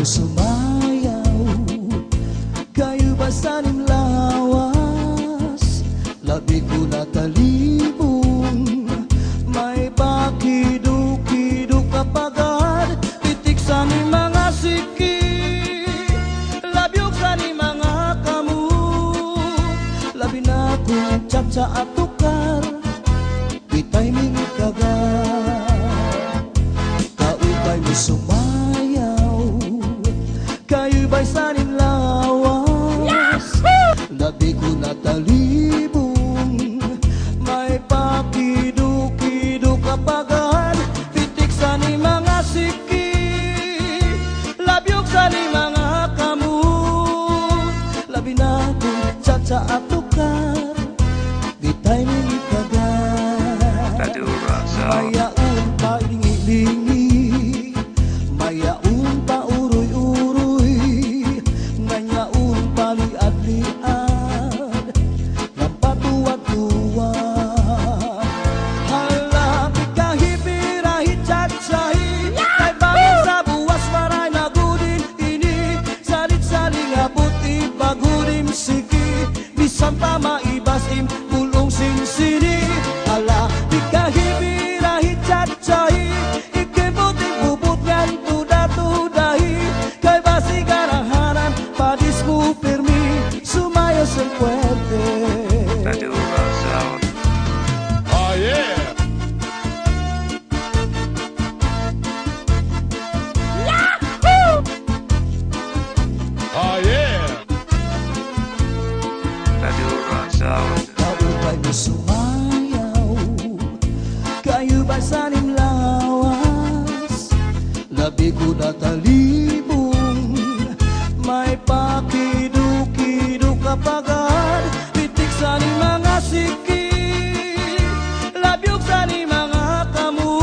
mo sumayaw, kayo ba sanim lawas? Labi ko natalibong, may pakido-kido kapagad, titik sa ni mga siki, labyog sa ni mga kamu, labi na kong tsa at tukar, bitay ming kagat. Kaupay mo sumayaw, kayo ba'y sanim lawas? Labi ko natalibong, may pakido-kido kapagad, pitik sa ni mga siki, labyog sa ni mga kamu, labi na kong tsa at tukar, bitay ming kagat. Mayaon pa lingi-lingi, mayaon pa uroy-uroy, ngayaon pa liad-liad, ng patuwa-tuwa. Halapit kahipirahi tsatsay, kay bangin sa buwas maray na gudin ini, salit-saling abot ibagurim siki, bisan pa maibasim pulong sinsini. Halapit kahipirahi tsatsay, ikibuting bubut ngan tuda-tudahi, kay basi garahanan padis mo pirmi, sumayo sa puwerte. Oh yeah! Yahoo! Oh yeah! Kaupay mo sumayaw, kayo ba sanim lawas? Labi ko natalibong, may pakido-kido kapagad, pitik sa ni mga siki, labyog sa ni mga kamu,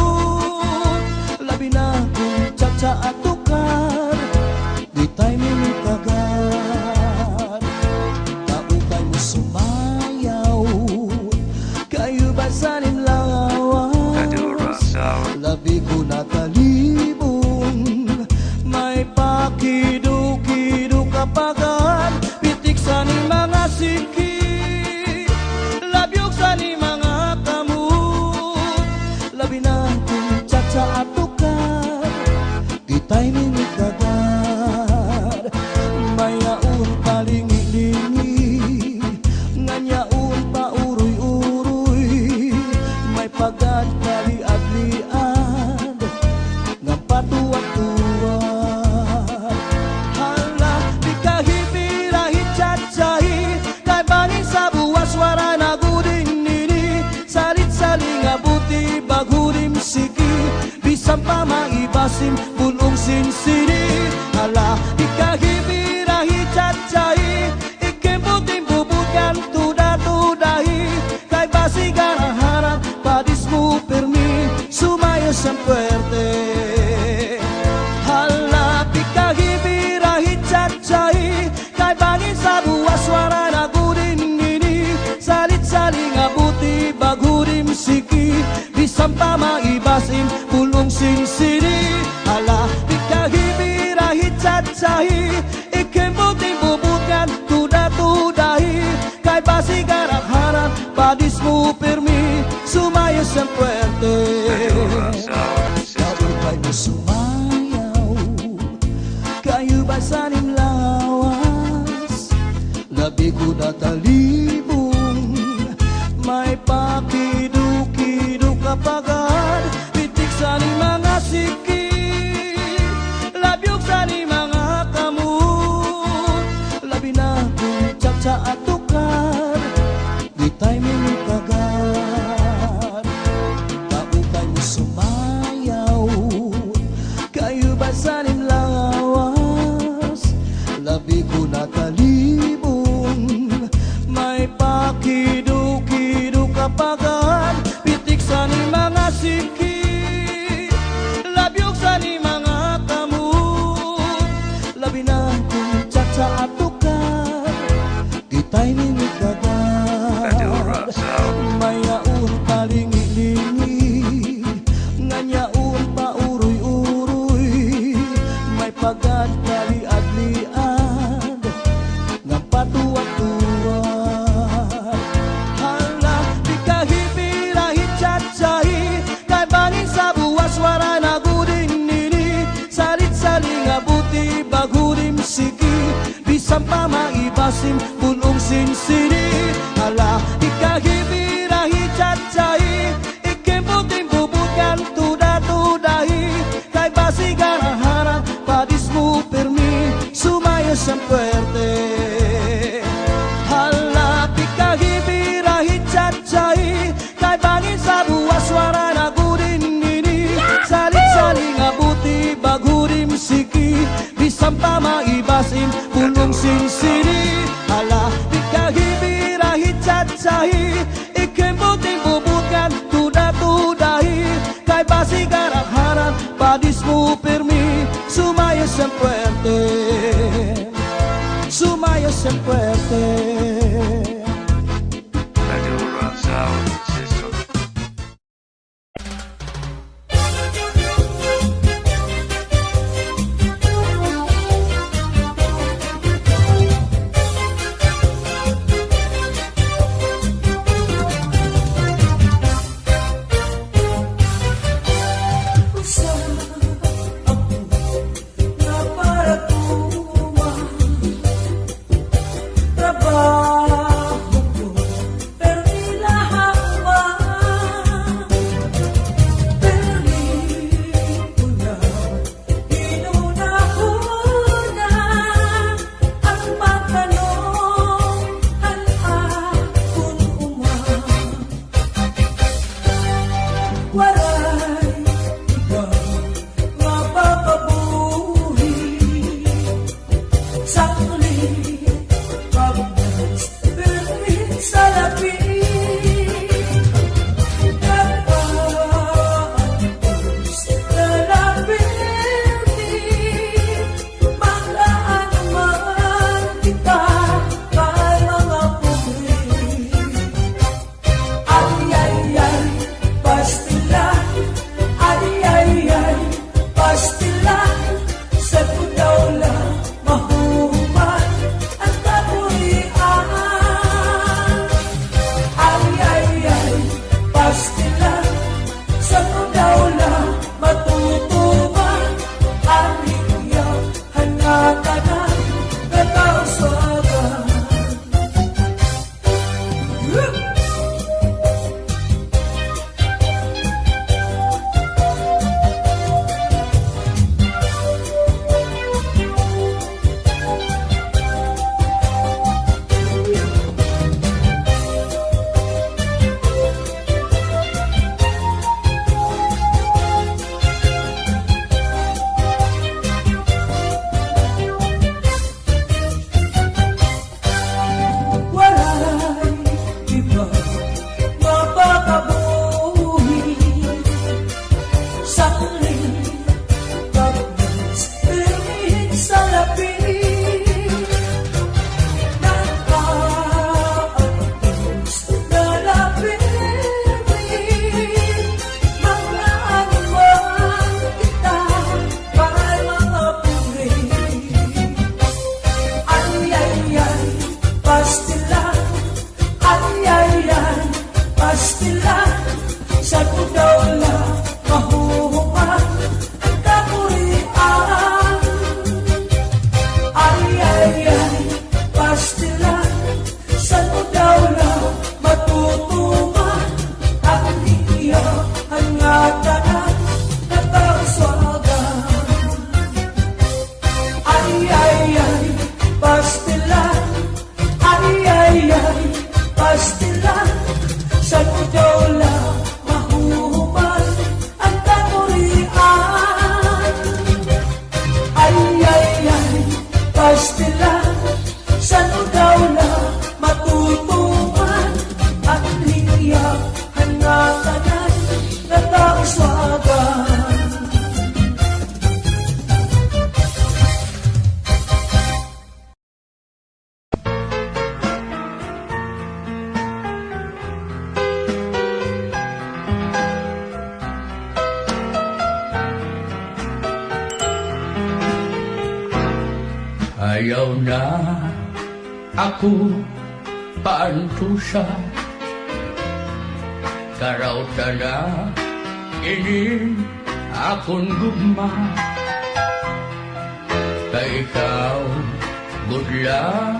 labi na kong tsa at tukar, bitay ming kagat. Kaupay mo sumayaw, kayo ba sanim lawas? Labi ko natalibong, may pakido-kido kapagad, pitik sa ni mga siki, labyog sa ni mga kamu, labi na kong tsa at tukar, bitay ming kagat. Mayaon pa lingi-lingi, ngayaon pa uroy-uroy, may pagad kaliad-liad, ng patuwa-tuwa. Hala, di kahipirahi tsatsay, kay bangin sa buwas wara na gudin nini, salit-saling abuti bagurim siki, bisan pa maibasim pulong sinsini. Hala, di kahipirahi tsatsay, ikibuting bubukan tuda-tudahi, kay basi garahanan padis mo pirmi, sumayo sa puwerte. Hala, di kahipirahi tsatsay, kay bangin sa buwas wara na gudin ini, salit-saling abuti bagurim siki, bisan pa maibasim pulong sinsini. Hala, di kahipirahi tsatsay, ikibuting bubukan tuda-tudahi, kay basi garahanan padis mo pirmi, sumayo sa puwerte. Kaupay mo sumayaw, kayo ba sanim lawas? Labi ko natalibong, may pakido-kido kapagad, pitik sa ni mga siki, labyog sa ni mga kamu, labi na kong tsa at tukar, bitay ming kagat. Kaupay mo sumayaw, kayo ba sanim lawas? Labi ko natalibong, may pakido-kido kapagad, pitik sa ni mga siki, labyog sa ni mga kamu, labi na kong tsa at tukar, bitay ming kagat. bisan pa maibasim punong sinsini. Ala ikahibirahi cacai ikemputing bubutkan tuda-tudahi kay basigaraharan padismu permi sumaya san fuerte. Hala ikahibirahi cacai kay bangin sa buwas suara nagurin ini saling-saling abuti bagurim siki bisan pa maibasim punong sinsini. Hala ikahibirahi cacai ikemputing bubutkan tuda-tudahi kay basigaraharan padismu permi sumaya san fuerte, sumaya san fuerte. Radio Razao System. Ayaw na ako paantusa, karauta na ini akong gugma. Kay ikaw Budla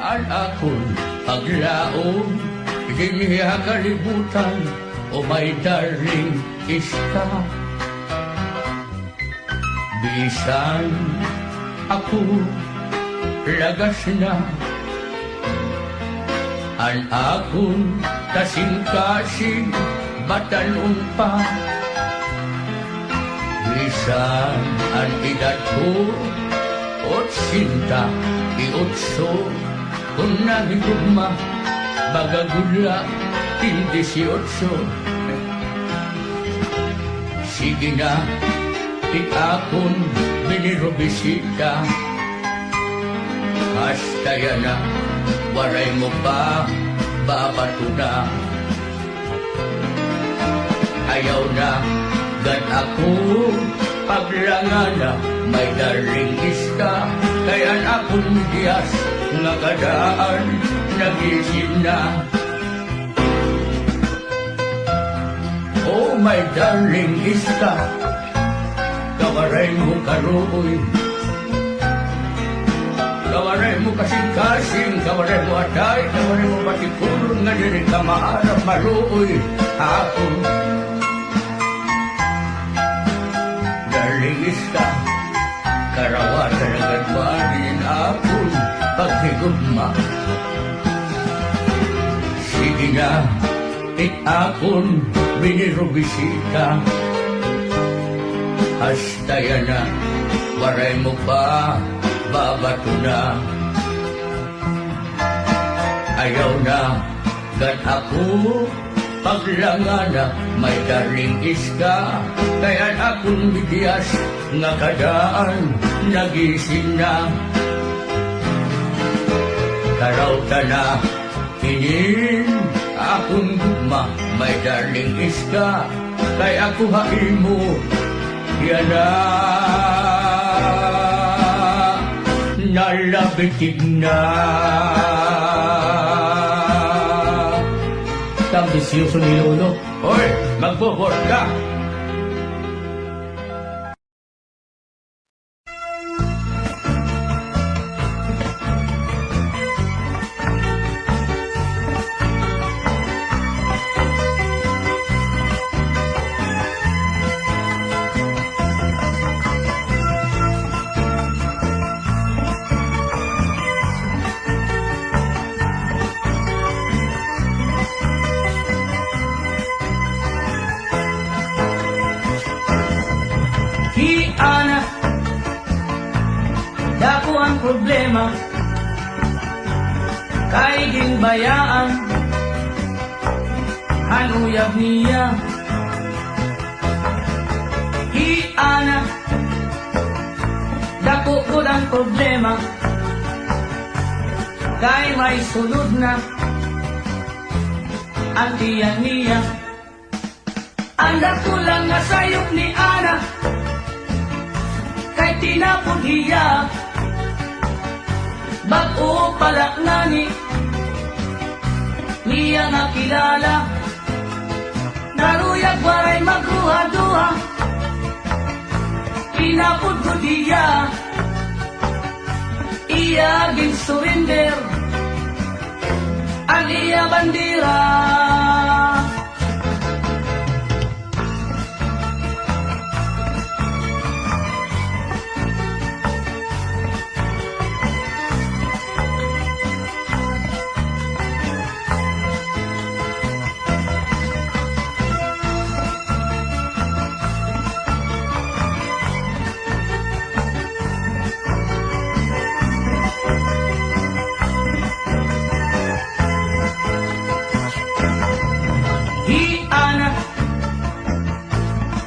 ang akong paglaom, Giniya kalibutan, o my darling iska. Bisan ako lagas na, ang akong kasing-kasing batanon pa. Bisan ang edad ko, 88, kung nagigugma, bagagula, 18. Sige na, ikakon binirobisita. Hasta yan na, waray mo pa, babato na. Ayaw na, gan ako, paglangan na, may darling iska. Kaya akong diyas, nga kadaan, nagising na. Oh, my darling iska, kawaray mo karoy. Kawaray mo kasing-kasing, kawaray mo atay, kawaray mo patikulong nga diri ka maharap maroy. Ako, darling iska, karawatan ang gadwanin akong paghigugma. Sige na, akong binirobisita. Hasta yan na, waray mo pa, babato na. Ayaw na, gan ako, paglangan na, may darling iska. Kaya akong bigyan nga kadaan, nagising na. Karauta na, hinin akong gugma, may darling iska. Kaya ako hain mo, yan na. Nalabitig na. Tambisyoso ni Lolo. Hoy, magbobor ka. Ana, dako ang problema, kay ginbayaan, hanuyab niya. Ana, dako ko ang problema, kay may sulod na, ang tiyan niya. Ang dako lang nga sayop ni Ana, kay tinapon hiya, bago pala ngani, niya nakilala, naruyag waray magruha-duha, tinapon ko diya, iya gin surrender, ang iya bandira.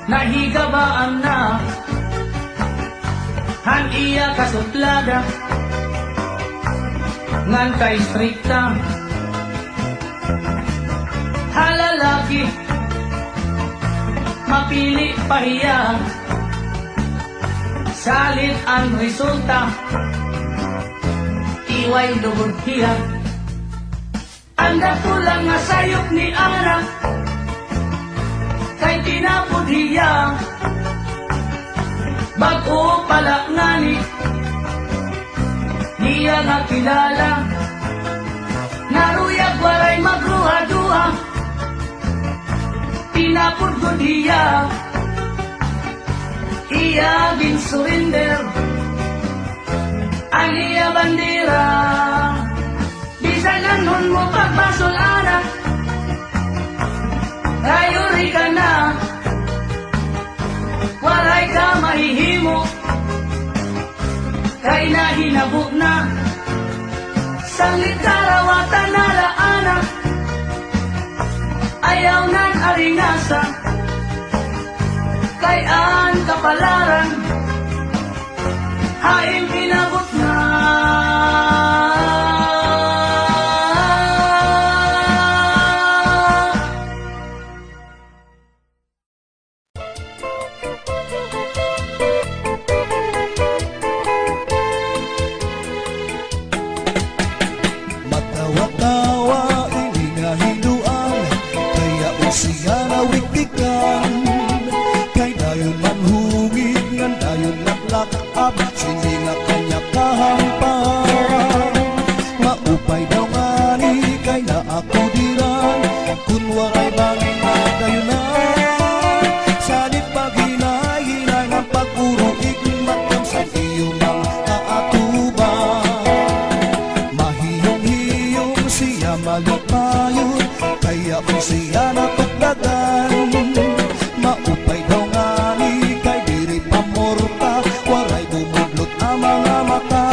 Nahigabaan na han iya kasuplada ngan kay strikta halalaki mapili pahiya salit ang resulta iway dugod hiya. Ang dakulang nga sayop ni Ana kay tinapod hiya, bago pala ngani, kilala. Naruyag waray magruha-duha, pinapurgod iya, iya bin surrender ang iya bandera. Bisan nanon mo pagbasulana, rayuri ka na, waray ka mahihimo, kay nahinabo na, sanglit karawatan na laana, ayaw nan aringasa, kay an kapalaran, haing pinabot na. Matawa-tawa ini nga hiluan, kaya usiya na wiktikan. Kay dayon man hungit, ngan dayon naglakab, sindi nga kanya kahampan. Maupay daw ngani, kay na ako diran, kun waray bangin na dayunan. Salit paghinay-hinay ng pag-uruig, matamsan iyo mang kaatuban. Mahiyong-hiyong siya malipayon, kaya kung siya napagdagan. Maupay daw ngani, kay diri pamorta, waray bumudlot ang mga mata.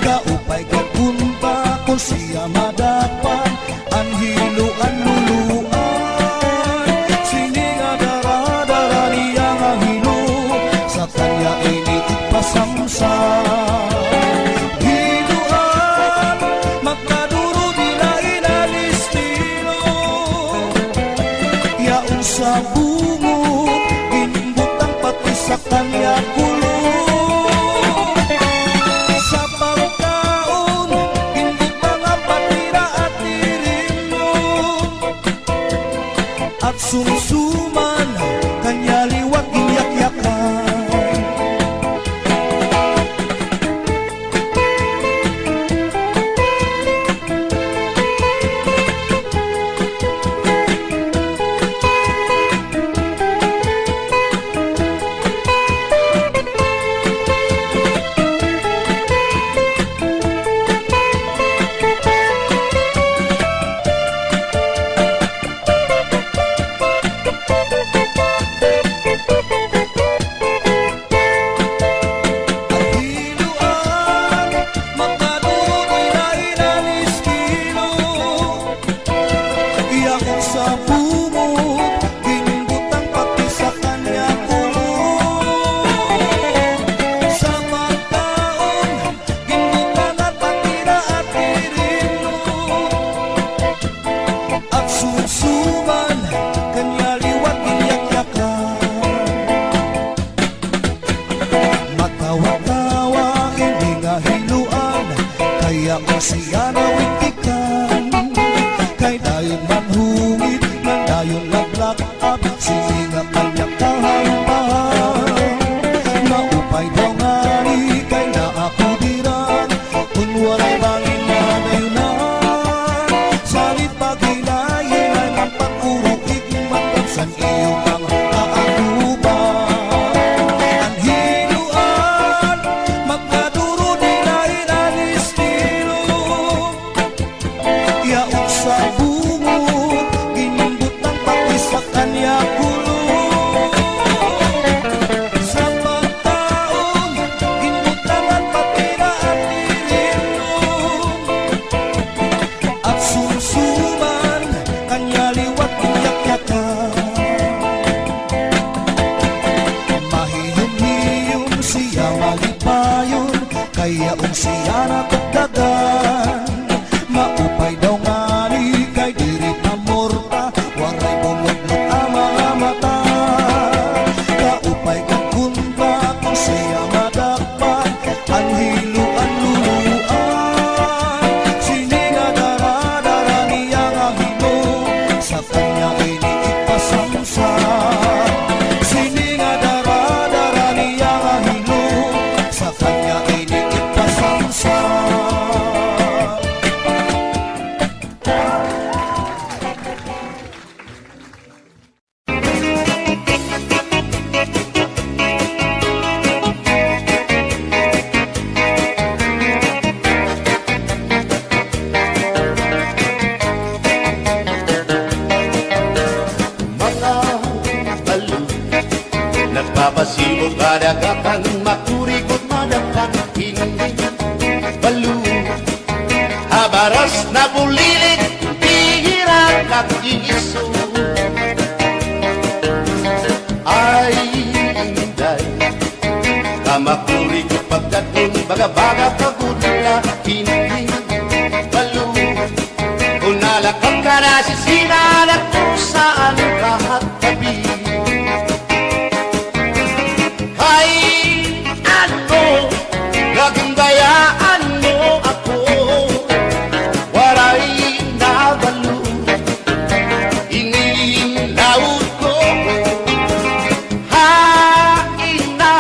Kaupay kay punta, kung siya madapan, ang hiluan luluan. Sininga dara-dara niya nga hilo, sa kanya ini ipasamsam. Hiluan, magkaduro nila inalistino, yaon sa bungod, inimbutang pati sa kanya kulo. Sa pagkaon, hindi mga patira at tirino, at sumsuman, kanya liwat iyak-yakan. Hiluan, magkaduro nila inalistino, iyak sa bungod, inimbutang pati sa kanya kulo. Sa magkaon, ginbutan at patira at tirino, at sumsuman, kanya liwat iyak-yakan. Matawa-tawa, hindi nga hiluan, kaya kung siya nawitikan. Kay dayon man hungit, nang dayon naglakab, sininga kanyang kahampan. Maupay daw ngani, kay na ako diran, kung walay bangin na dayunan. Salit paghinay-hinay ng pag-uruig, matamsan iyo ang kaatuban. Ang hiluan, magkaduro nila inalistino, yaon sa bungod, inimbutang pati sa kanya kulo. Sa pagkaon, ginbutan at patira at tirino, at sumsuman, kanya liwat iyak-yakan. Mahiyong-hiyong siya malipayon, kaya kung siya napagdagan. Maupay daw ngani, kay diri pamorta, waray bumudlot ang mga mata. Kaupay kang kunta, kung siya madakpan, ang hiluan luluan. Sininga dara-dara niya nga hilo, sa kanya ini ipasamsam. Sininga dara-dara niya nga hilo, sa kanya ini ipasamsam. Kamakuri kapagkat nun baga-baga pagudula Hindi balu Unalakap ka na sisinan at kung saan lahat tabi Kay ano Nagandayaan mo ako Waray na balu Inilaut ko Hain na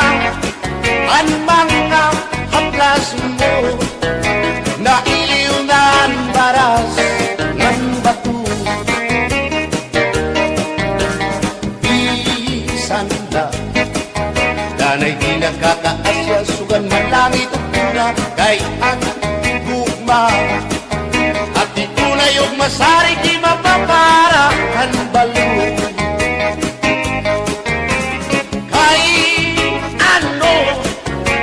ang mga haplas mo Na iliw na ang baras ng bato Bisan na Danay di nakakaasya Sugan malangit at tuna Kay ang gugma At di tunay og masari Di mapapara ang balo Kay ano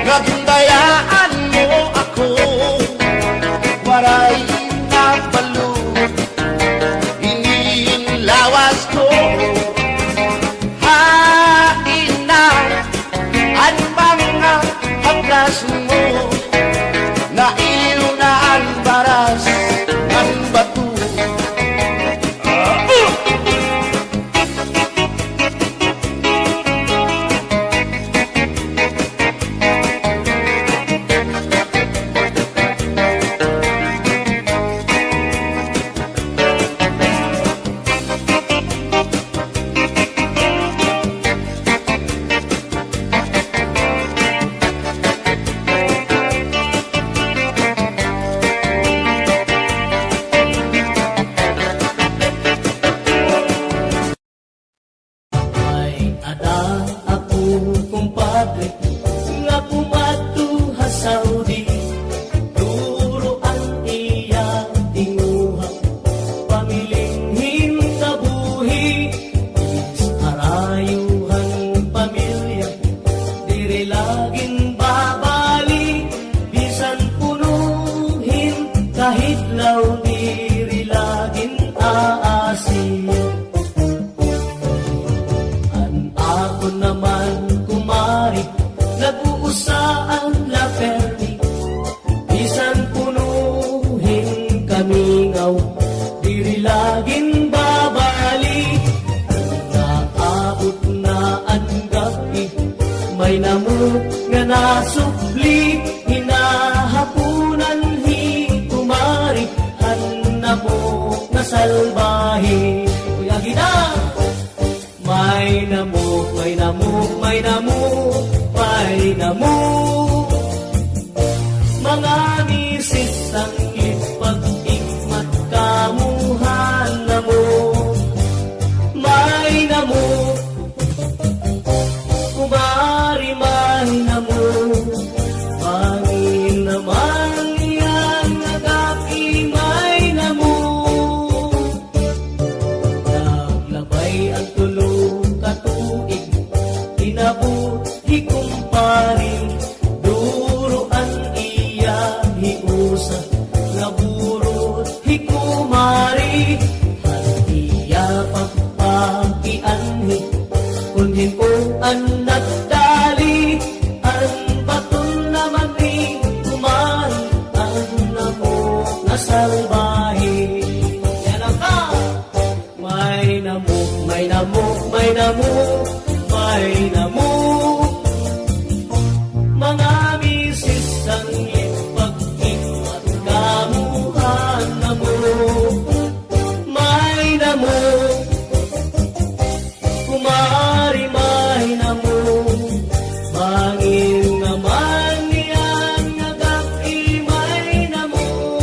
Nagundayaan mo ako Waray na balo Inilawas ko Hain na ang mga haplas mo Na iliw na ang baras ng bato Ay ada ako kumpadre nga pumatuha Saudi Duro ang iya tinguha Pamiling hintabuhi Is arayuhan pamilya Diri laging babali Bisan punuhin kahit law diri laging aasin Ako naman kumari Nag-uusaan la perdi Bisan punuhin kamingaw Diri laging babali Naabot na ang gabi May namuk nga nasupli Hinahapunan kumari Hanamok na salbahe Kuya Gina May namuk, may namuk, may namuk, may namuk Mga misis ang ipag-ikmat kamuhan namuk May namuk, kumari may namuk Pangin naman yan nagaki may namuk Naglabay ang tulong katuig Inabuhi kumparin Duro ang iya hiusa Naburot hikumari Hatiya pagpakianhi Kunhin ko ang nagdali Ang baton naman ni kumari Ang namok na salbahe Yan ang ka! May namuk, may namuk, may namuk, may namuk Mga misis ang ipag-ikmat kamuhan namuk May namuk, kumari may namuk Bangin naman niyan nagaki may namuk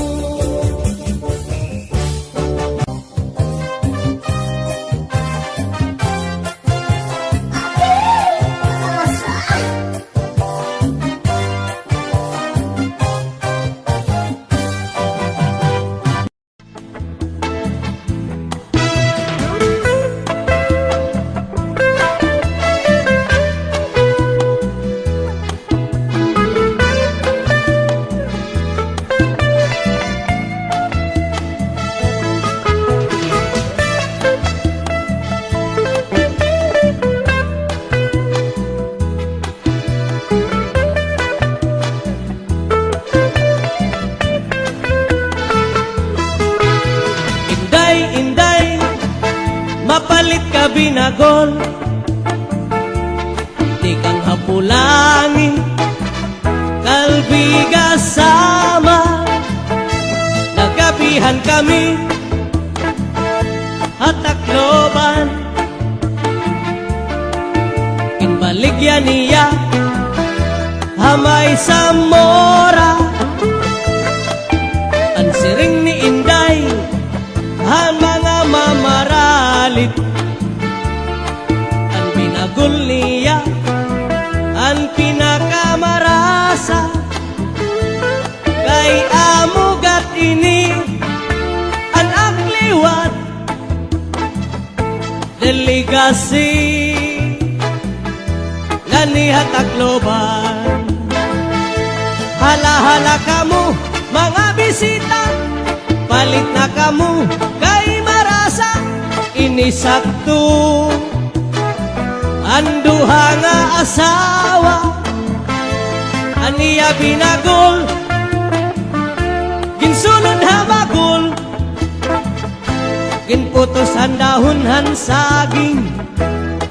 Nagabihan kami at Tacloban, kinbaligyan niya Hamay Zamora. Ang siring ni Inday, ang mga mamaralit, ang binagul niya, ang pinakamarasa, kay amugat ini, ang akliwat, delegasi, ganihat Tacloban. Hala-hala kamu, mga bisita, palit na kamu, kay marasa, inisakto, anduha nga asawa, aniya binagol, ginsulod habagol, ginputos ang dahon saging,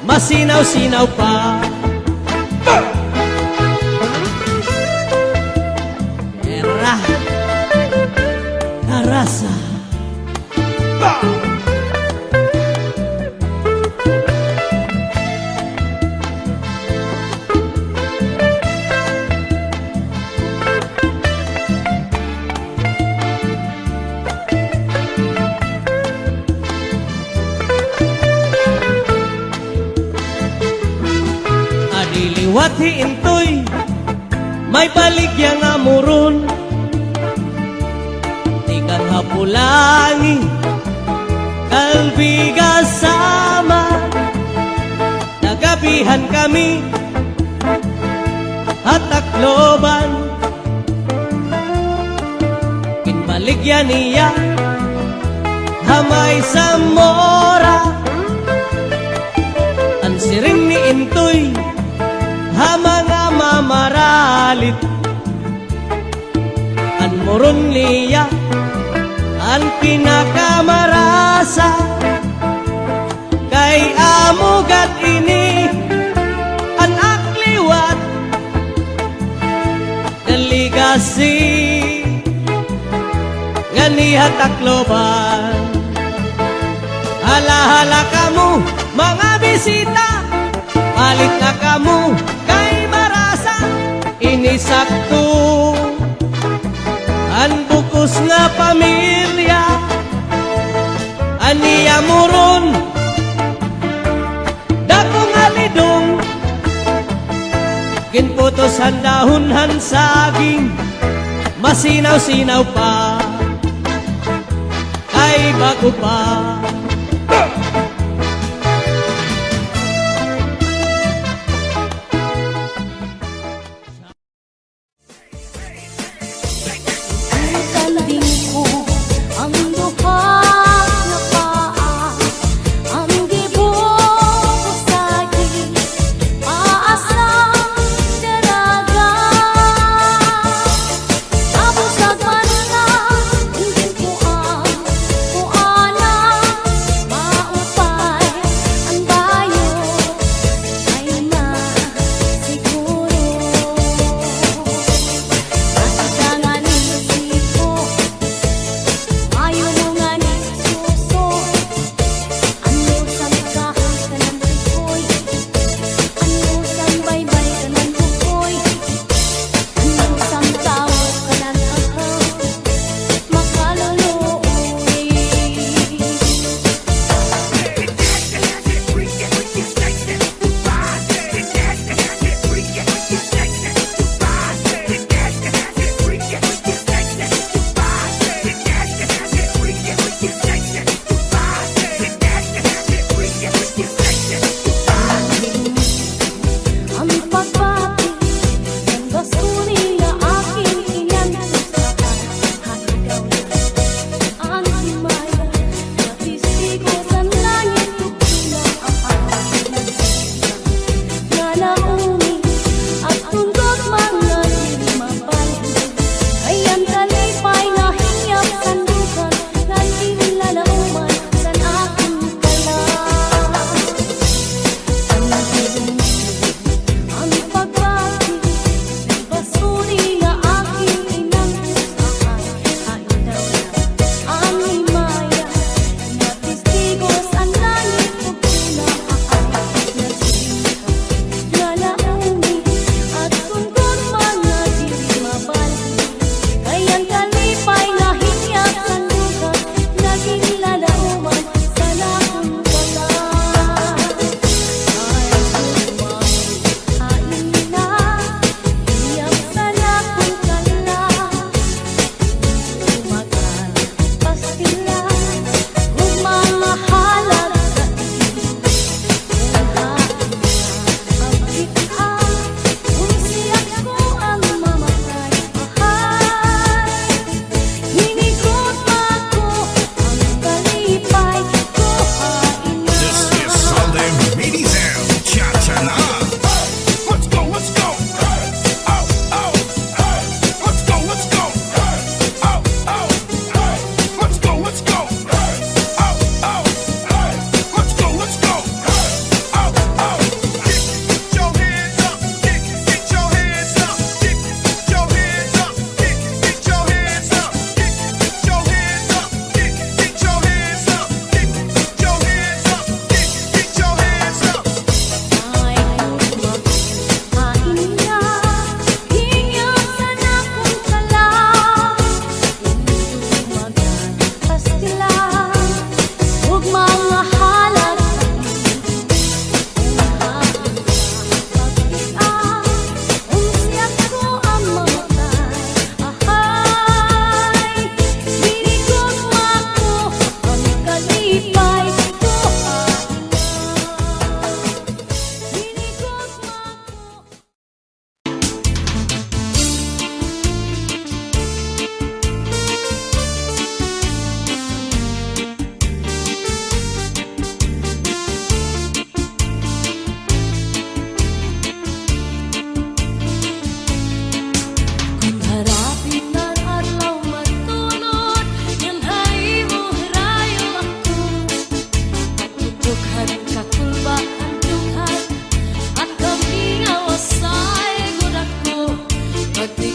masinaw-sinaw pa. Era Narasa. Adiliwat hiintoy, may baligya nga muron, tikang hapulangi, kalbiga sama. Nagabihan kami at Tacloban, kinbaligyan niya Hamay Zamora. Ang siring ni Intoy, ha mga mamaralit, ang moron niya, ang pinakamarasa, kay amugat ini, ang akliwat, delegasi, ganihat Tacloban. Hala-hala kamu, mga bisita, palit na kamu, kay marasa, inisakto, ang bukos nga pamilya, aniya muron, dakong alidong, ginputos ang dahon saging, masinaw-sinaw pa, ay bago pa. Tanding ko ang duha nga paa, ang gibuko sa paasang daraga. Abusag man na, hindi ko ang kuana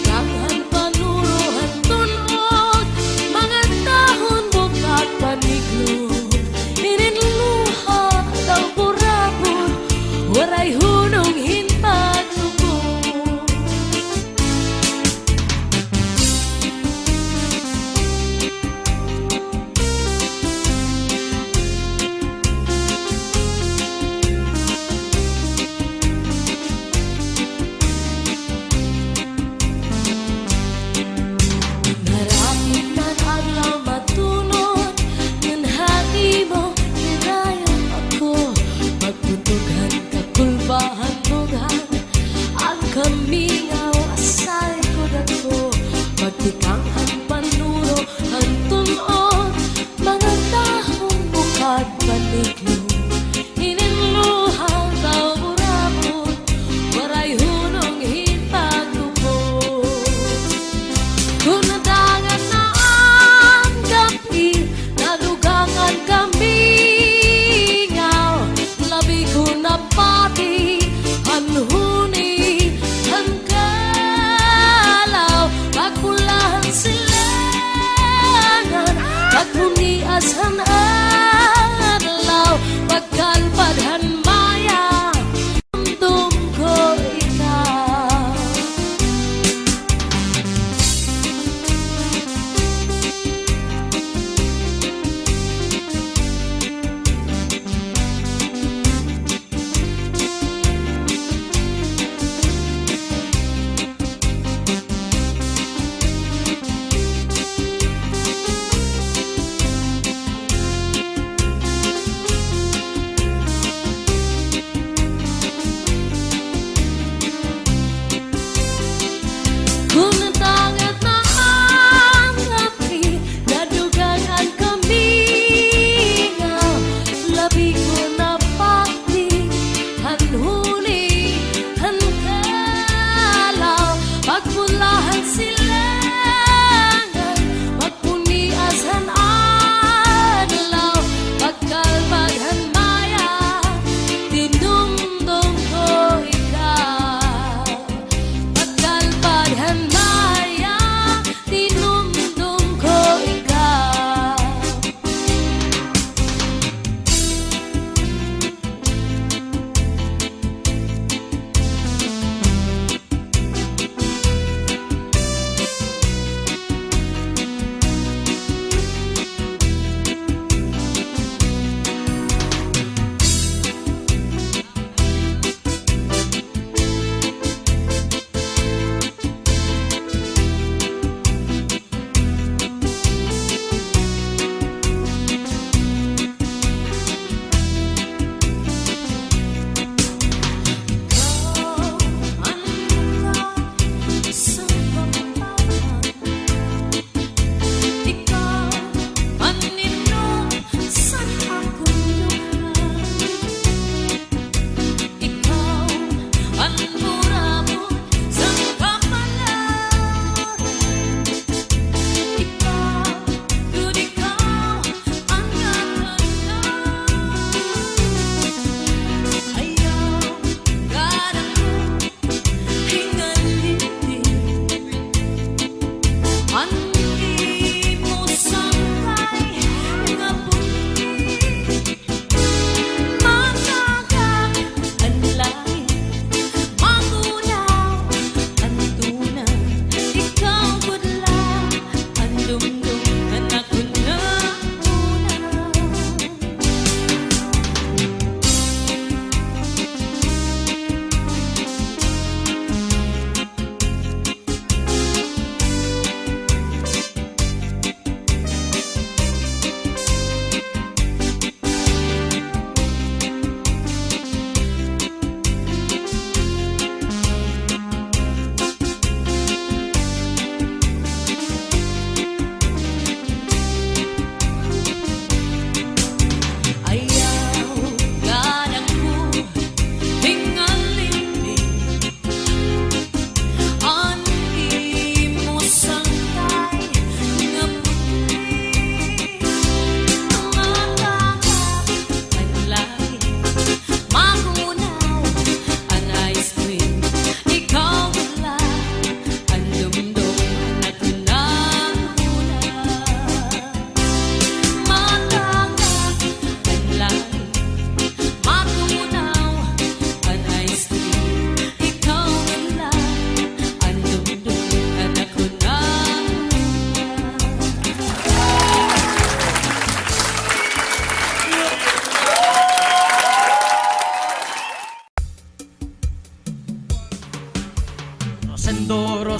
Daghan panuruhan tunog, mga tahon bukat paniglog. Ininluha daw burabot, waray hunong hintag lubog. Narapit man adlaw matunod, ngunhat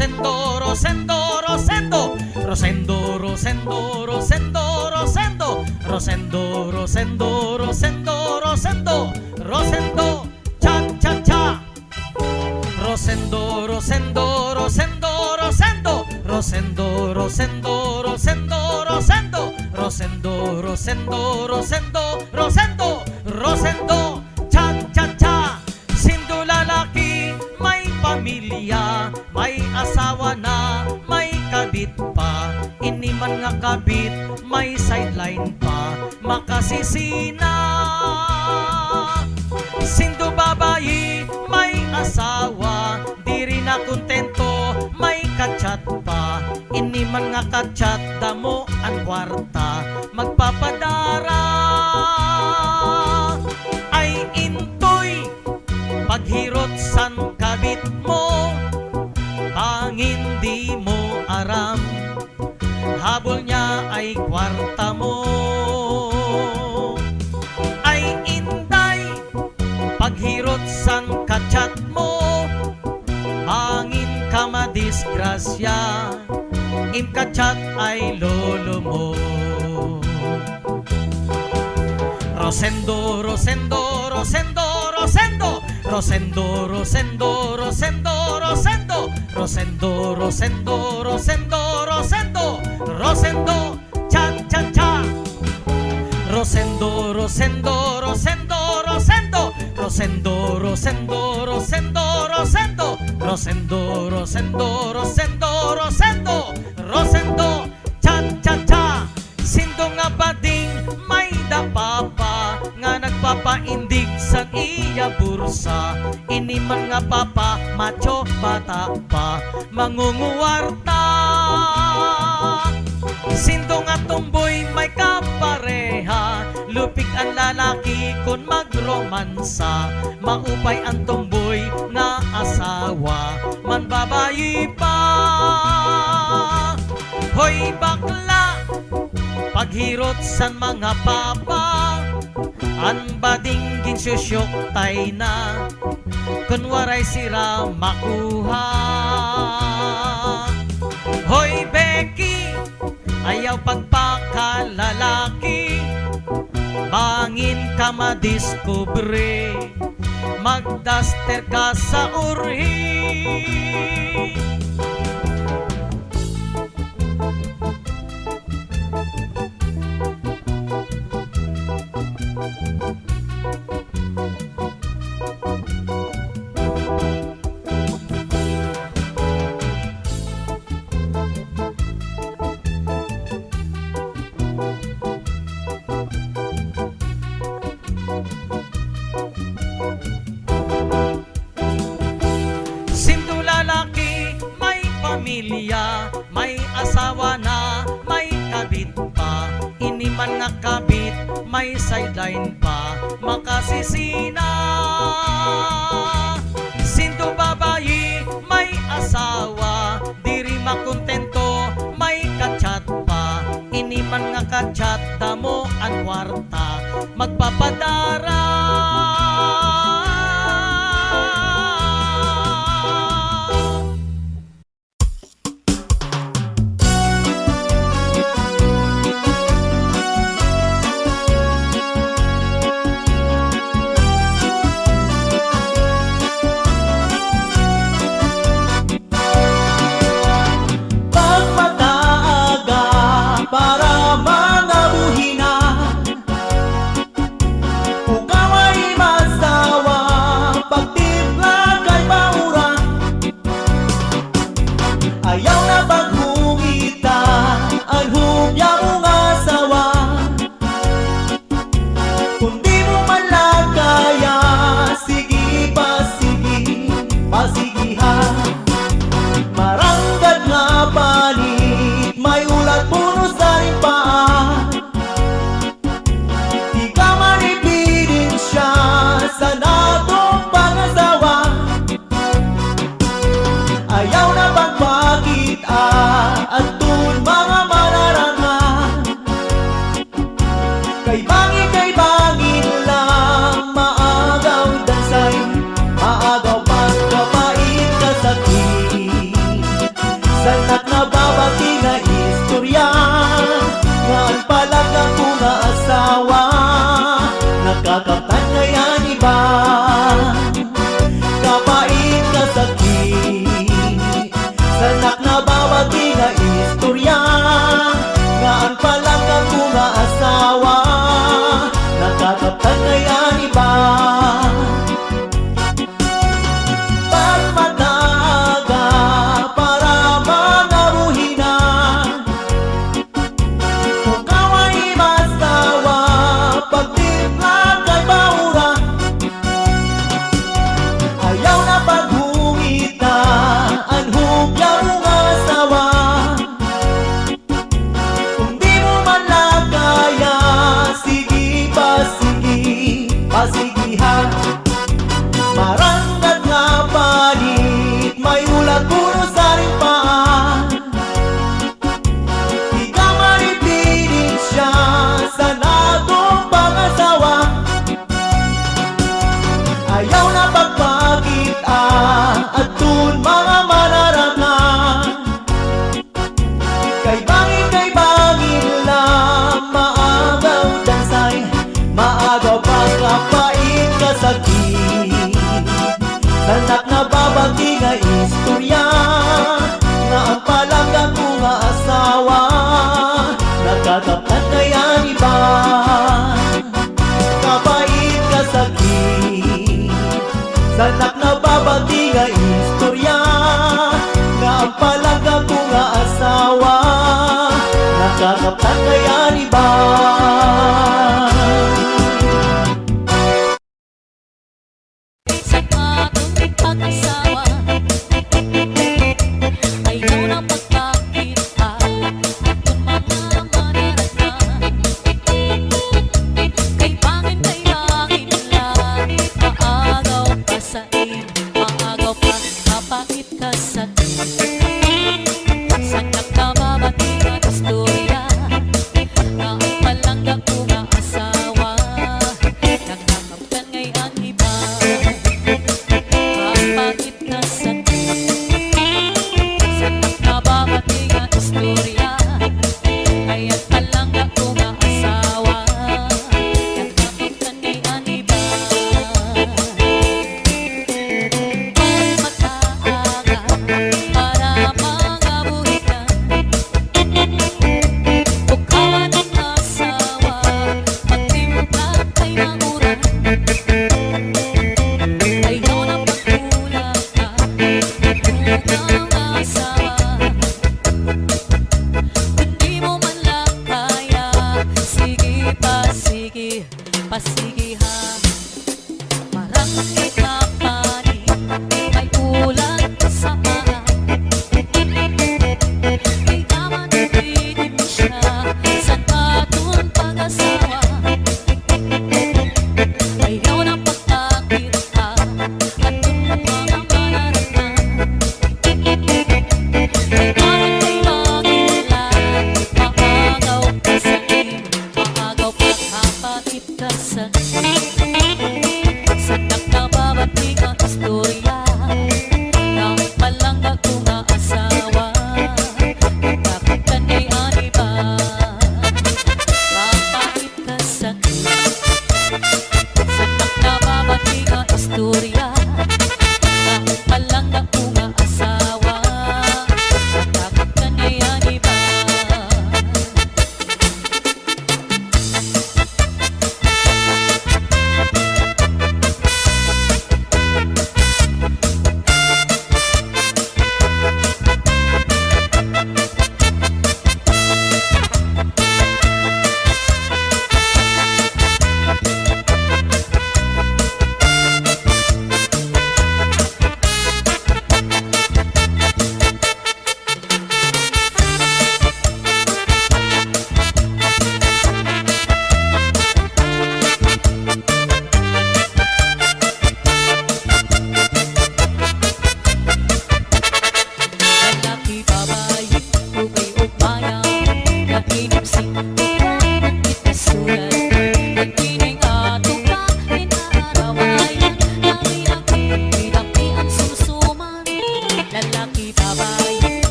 Rosendo, Rosendo, Rosendo, Rosendo, Rosendo, Rosendo, Rosendo, Rosendo, Rosendo, Rosendo, Rosendo, Rosendo, cha cha cha. Rosendo, Rosendo, Rosendo, Rosendo, Rosendo, Rosendo, Rosendo, Rosendo, Rosendo, Rosendo, Rosendo, Rosendo, Rosendo, cha cha cha. Sindo lalaki, may pamilya, may asawa na, may kabit pa. Ini man nga kabit, may sideline pa, makasisina. Sindo babayi, may asawa, di rin na kontento, may kachat pa. Ini man nga kachat, damo ang kwarta, magpapadara. Ay intoy, paghirot san kabit mo, bangin di mo aram, habol niya ay kwarta mo. Ay inday, paghirot san kachat mo, bangin ka madisgrasya, im kachat ay lolo mo. Rosendo, Rosendo, Rosendo, Rosendo, Rosendo, Rosendo, Rosendo, Rosendo, Rosendo, Rosendo, Rosendo, Rosendo, Rosendo, cha cha cha. Rosendo, Rosendo, Rosendo, Rosendo, Rosendo, Rosendo, Rosendo, Rosendo, Rosendo, Rosendo, Rosendo, Rosendo, Rosendo, cha cha cha. Sindo nga bading may dapapa, nga nagpapaindig sa iya bursa. Ini man nga papa, macho bata pa, mangunguwarta. Sindo nga tumboy may kapareha, lupig ang lalaki kun magromansa. Maupay ang tumboy nga asawa, man babayi pa. Hoy bakla, paghirot san mga papa, an bading ginsusyok tay na, kunwaray sira makuha. Hoy Becky, ayaw pagpakalalaki, bangin ka madiskubre, magdaster ka sa urhi. Sindo lalaki, may pamilya, may asawa na, may kabit pa. Ini man nga kabit, may sideline pa, makasisina. Sindo babayi, may asawa, diri makontento, may kachat pa. Ini man nga kachat, damo ang kwarta, magpapadara. Pagpataaga para mga buhina, ukaw ay kasakit sanak na babati nga istorya nga ang palangga ko nga asawa nakataptan kaya iba kapait kasakit sanak na babati nga istorya nga ang palangga ko nga asawa nakataptan kaya iba. Sa atong pag-asawa ayaw na pagkakita atong mga manaratan kay pangin kay langit lang maagaw pa sa maagaw pa kapait ka sa sanak na babati nga istorya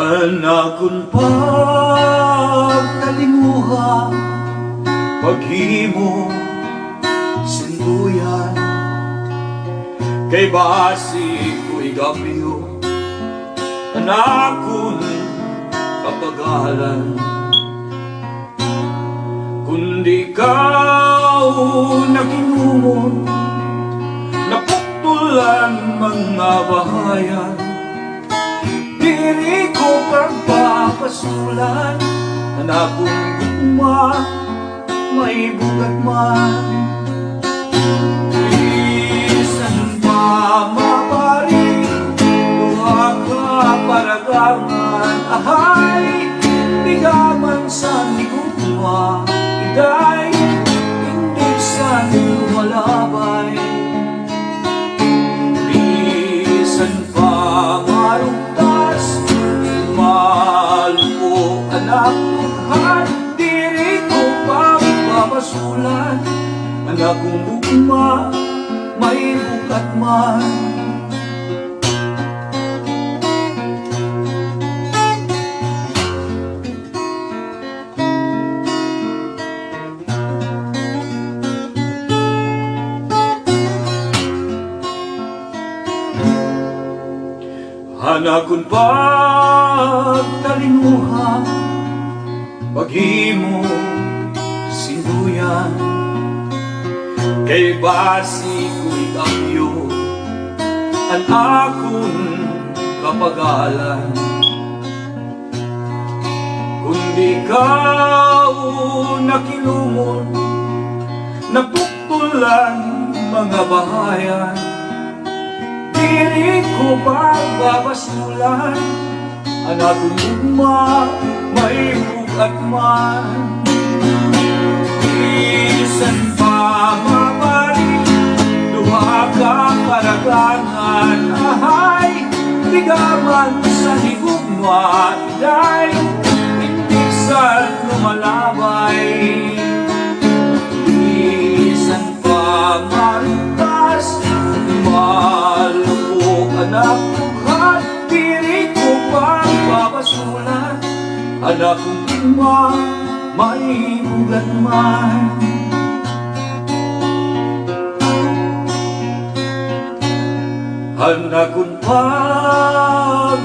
Hanakon pagtalimuha, paghimo sinduyan, kay basi ko'y gabiyo, hanakon kapagalan. Kundi ikaw naginumon, napuktulan mga bahayan, diri ko pagpapasulan, hanakong gugma, may bugat man. Isan pa mapari, duha ka paragangan, ahay, bigaman sa nigugma, iday, hindi sa lumalabay. Bisan pa marugtas, malupo anak tuhan, diri ko pagpapasulan, anak kong bugma, may bukat man. Hanakon pagtalimuha, paghimo sinduyan, kay basi ko'y kapyo, ang akon kapagalan. Kundi ikaw nakilumon, napuktulan mga bahayan, diri ko pagbabasulan, anak kong gugma, may bugat man. Isan pa mapari, duha ka paragangan, ahay, bigaman sa higugma, iday, hindi sa lumalabay. Isan pa marugtas, malupo anak tuhan, diri ko pagpapasulan, anak kong gugma, may bugat man. Hanakon pagtalimuha,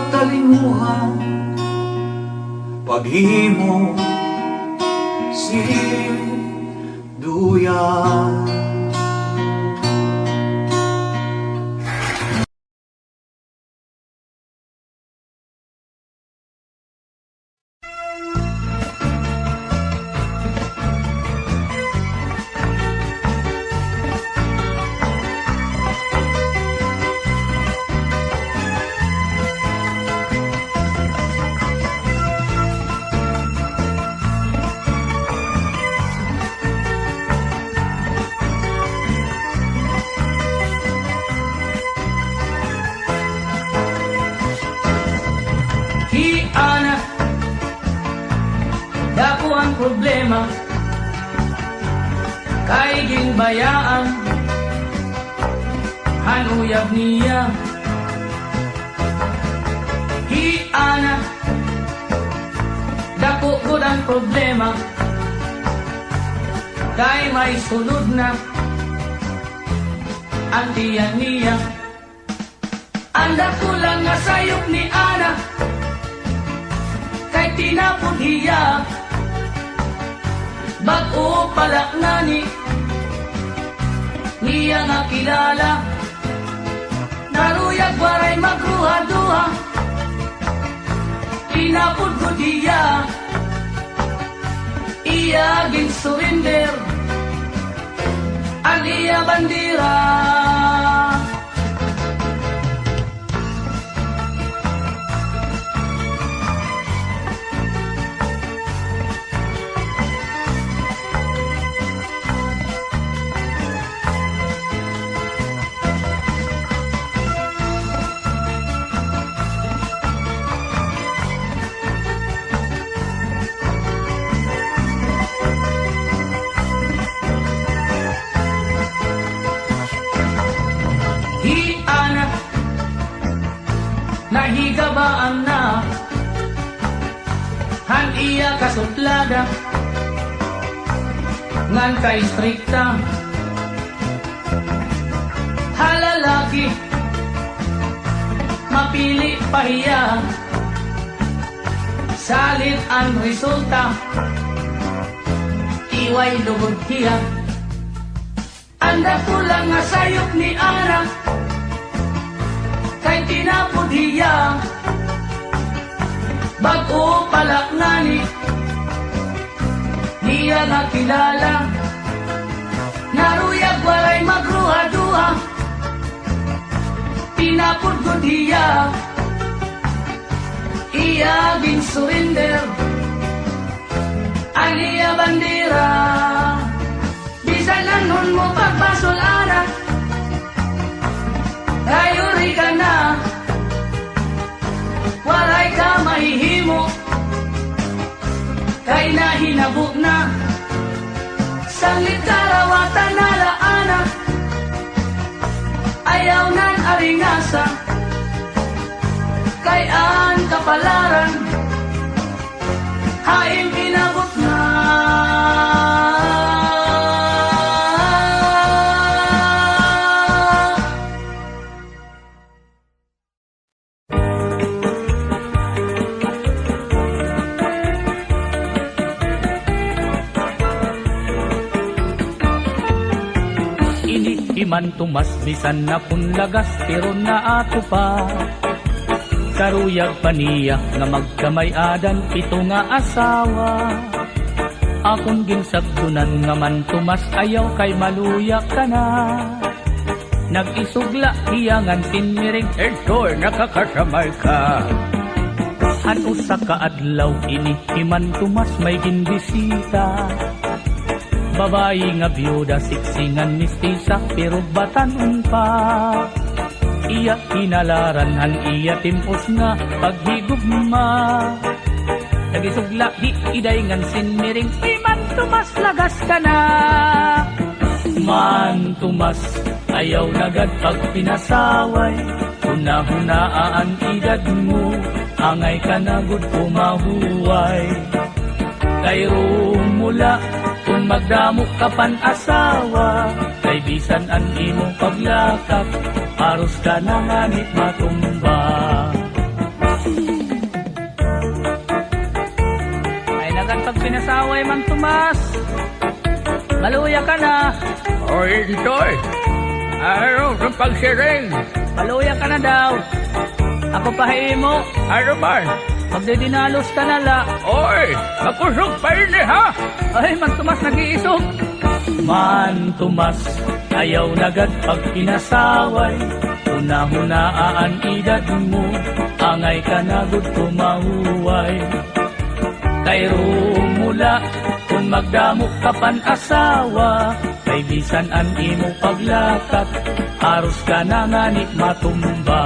paghimo sinduyan. Hiana, dako ang problema, kay ginbayaan, hanuyab niya. Hiana, dako gud ang problema, kay may sunod na ang tiyan niya. Anda ko lang nga sayop ni Ana, kay tinapon hiya, bag-o pala ngani, niya nga kilala, naruyag waray magruha-duha, tinapon ko diya, iya gin surrender, ang iya bandira. Higabaan na Han iya kasutlada ngan kay strikta halalaki mapili pahiya salit ang resulta iway lugod hiya anda pulang nga sayop ni Ara kay tinapod hiya bago palak nani niya nga kilala naruyag walay magruha-duha tinapod ko diya iya bin surrender ang iya bandera bisan lang nun mo pagbasol ara ayuri ka na walay ka mahihimo kay nahinabok na sanglit karawatan na laana ayaw nan aringasa kay ang kapalaran haing inabot na Iman tumas bisan na punlagas pero naato pa karuyag paniya nga magkamay-adan pito nga asawa akon ginsabdunan nga man tumas ayaw kay maluya ka na nag-isugla hiyangan tinmiring ertor nakakasamay ka ano sa kaadlaw ini iman tumas may ginbisita babayi nga byuda siksingan mistisa pero batanon pa iya kinalaran han iya timpos nga paghigugma nagisugla di iday ngan sinmiring iman tumas lagas ka na man tumas ayaw nagad pag pinasaway hunahunaan edad mo angay ka na gud pumahuway kay rumula kung magdamok ka pan asawa kay bisan an imong paglakap aros ka na nganit matumba ay nagad pag pinasaway man tumas maluya ka na O Intoy, araw sa pagsiring. maluya ka na daw ako pahimo Ano ba? magdidinalos ka na la Oy, makusog pa rin ha? ay man tumas nag-iisog man tumas ayaw nagad pag pinasaway hunahunaan edad mo angay ka na gud kumahuway kay rumula kung magdamok ka pan asawa kay bisan an imo paglakat aros ka na nganit matumba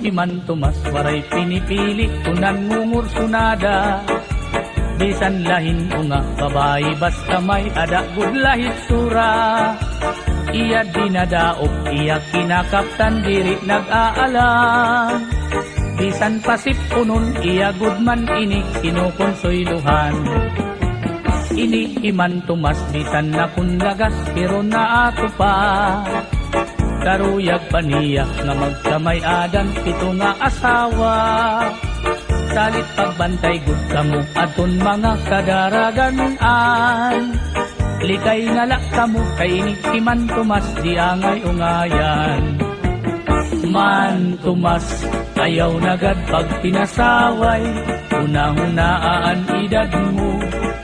iman tumas waray pinipili kunan ngungur sunada bisan lahin unga babae basta may ada gud lahit sura iya dinadaog iya kinakaptan diri nag-aalam bisan pasip punon iya gudman ini kinukonsoyluhan ini iman tumas bisan na kunlagas pero naato pa karuyag paniya nga magkamay-adan pito nga asawa salit pagbantay gud kamo aton mga kadaraganan likay nga la kamo kay iman tumas di angay ungayan man tumas ayaw nagad pag pinasaway hunahunaan edad mo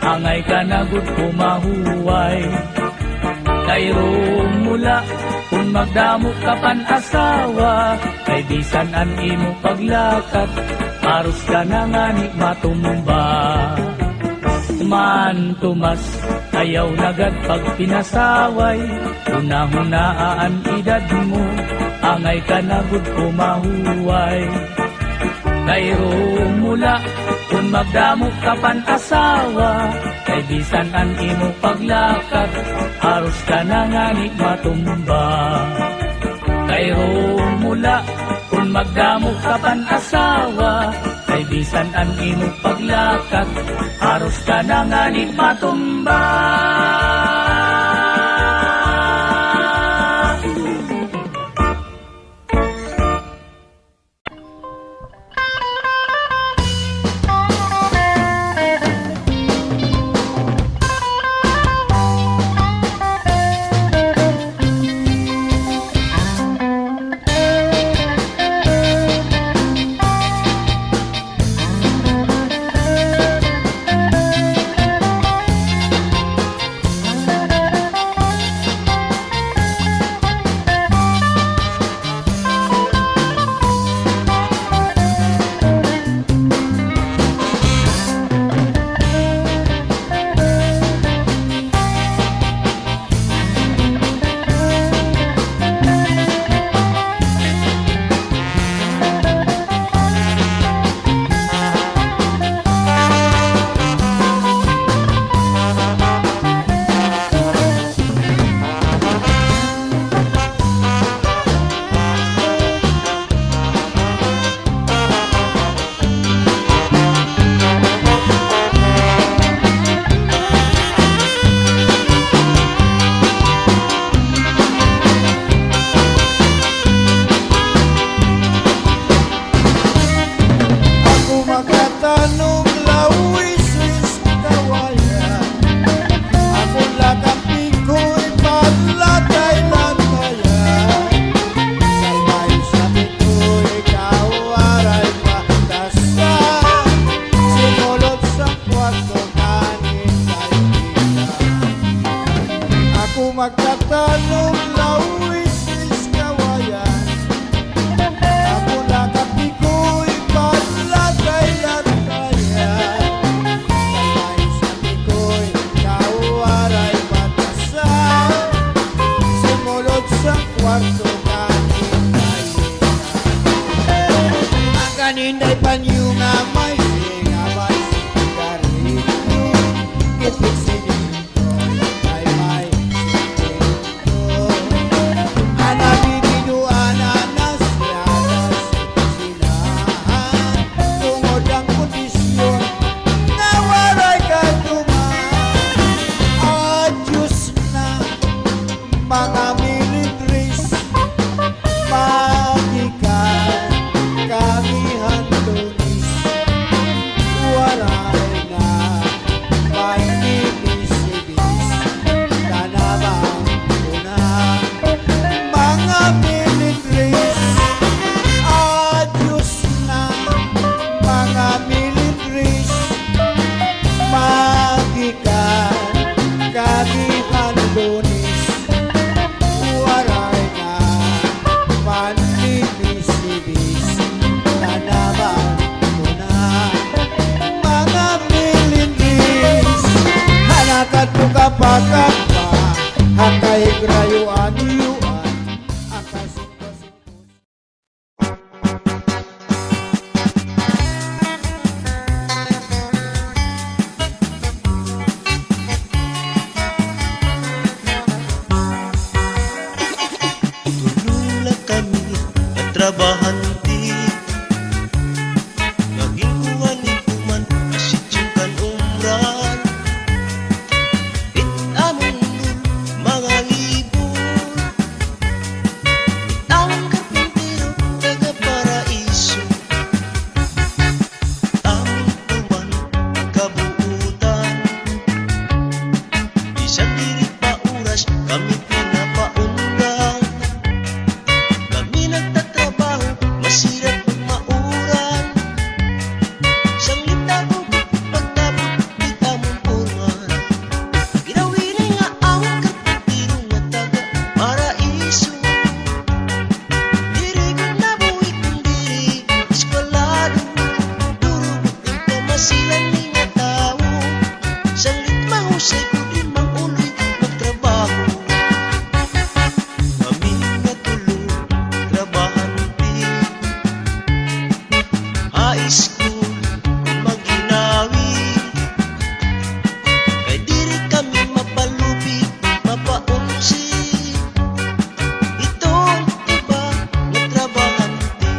angay ka na gud kumahuway kay rumula kung magdamok ka pan asawa kay bisan an imo paglakat aros ka na ngani matumba man tumas ayaw nagad pag pinasaway hunahunaan edad mo angay ka na gud kumahuway kay rumula kung magdamok ka pan asawa kay bisan an imo paglakat aros ka na ngani matumba kay rumula kung magdamok ka pan asawa kay bisan ang imong paglakad, aros ka na nga ni matumba. Magtatanong lawis is kawayan, ako nakapiko'y panlatay-latayan, kalay sa piko'y kawaray batasan, sumulod sa kwarto kaninday. Ang kaninday panyo nga may singabay sigarilyo, kipit sinintol ay may mga militaries, magikan kami handonis, waray na may nilisibis, tanabang una. Mga militaries, adyos na, mga militaries, magikan kami handonis, kapag pa hakay grayuan-yuan akay singko-singko. Tulula kami at trabahante, naging kuwalipuman asit yung kanumran. Mga libur, ang karpintero taga-paraiso, ang tuman kabuutan, isang dirit pa oras kami pinapaundan, kami nagtatrabaho masirap magmauran, sang lintagong pagtabot di among purman, ginawin nga ang paraiso. Diri ko nabuhi kung diri eskwalado, durog ang kamasilan ni nga tao, salit mahusay ko di manguloy magtrabaho. Kami nga tulo trabahante, high school maginawi, kay diri kami mapalubi mapaunsi. Itong iba na trabahante,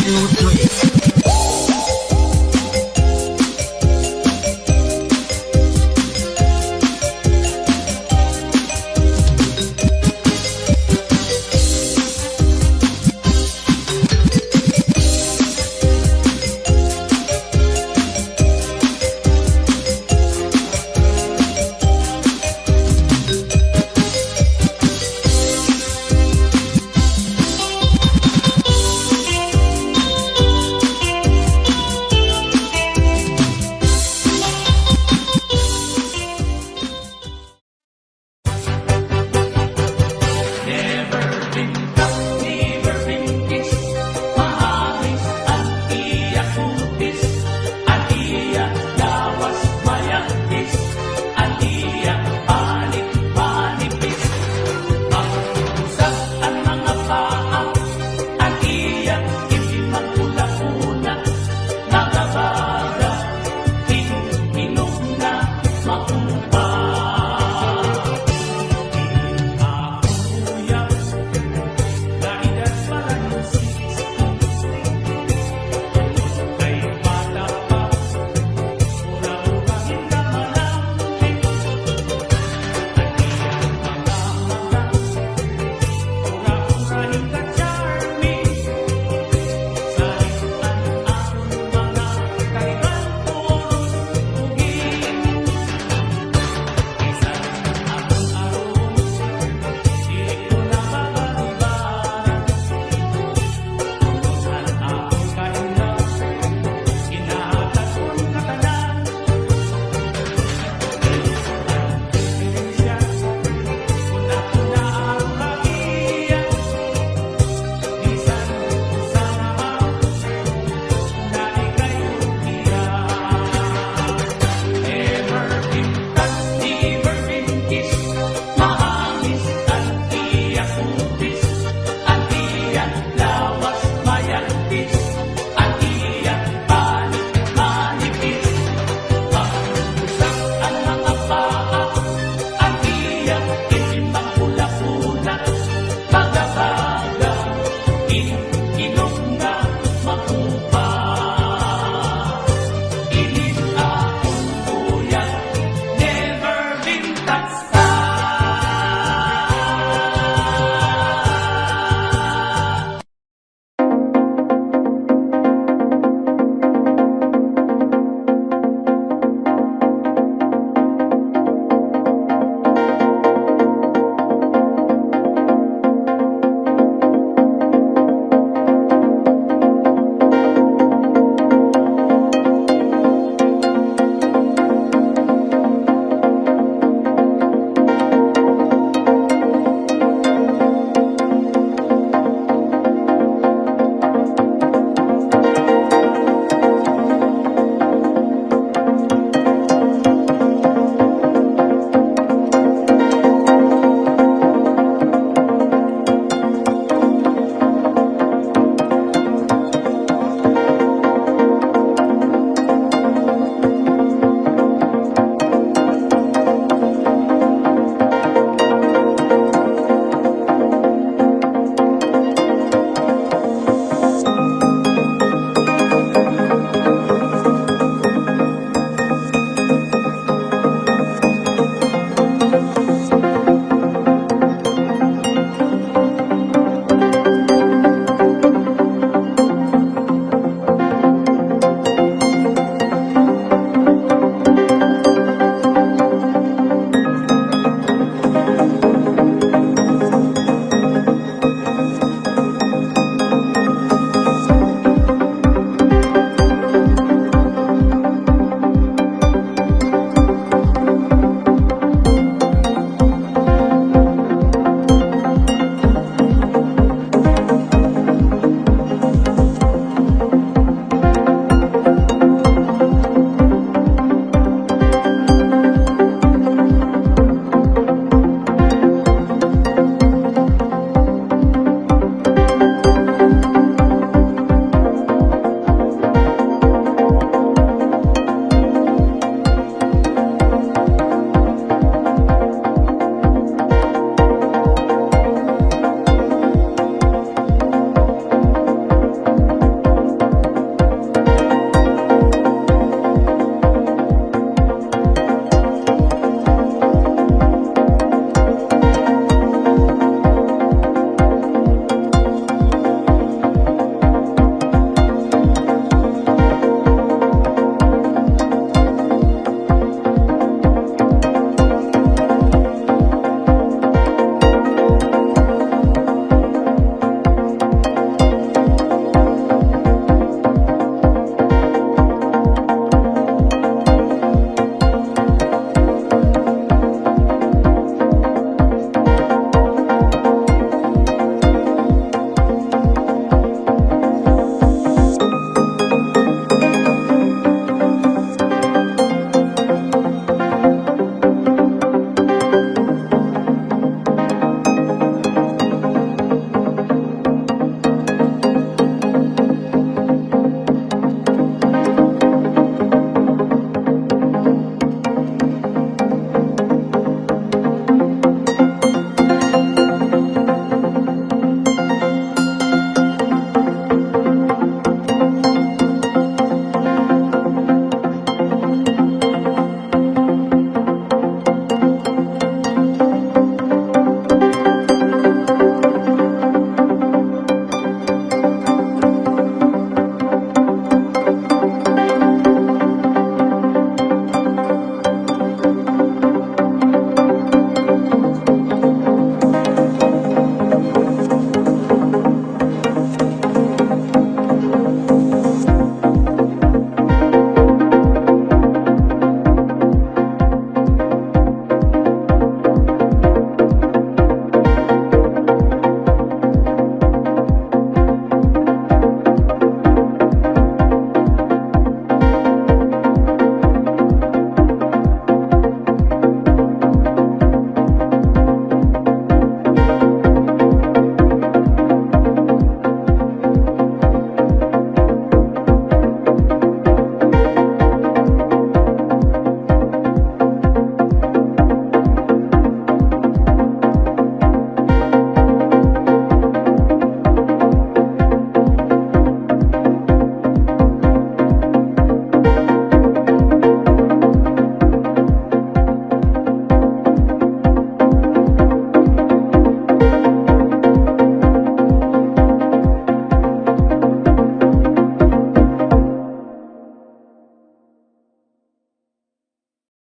Luto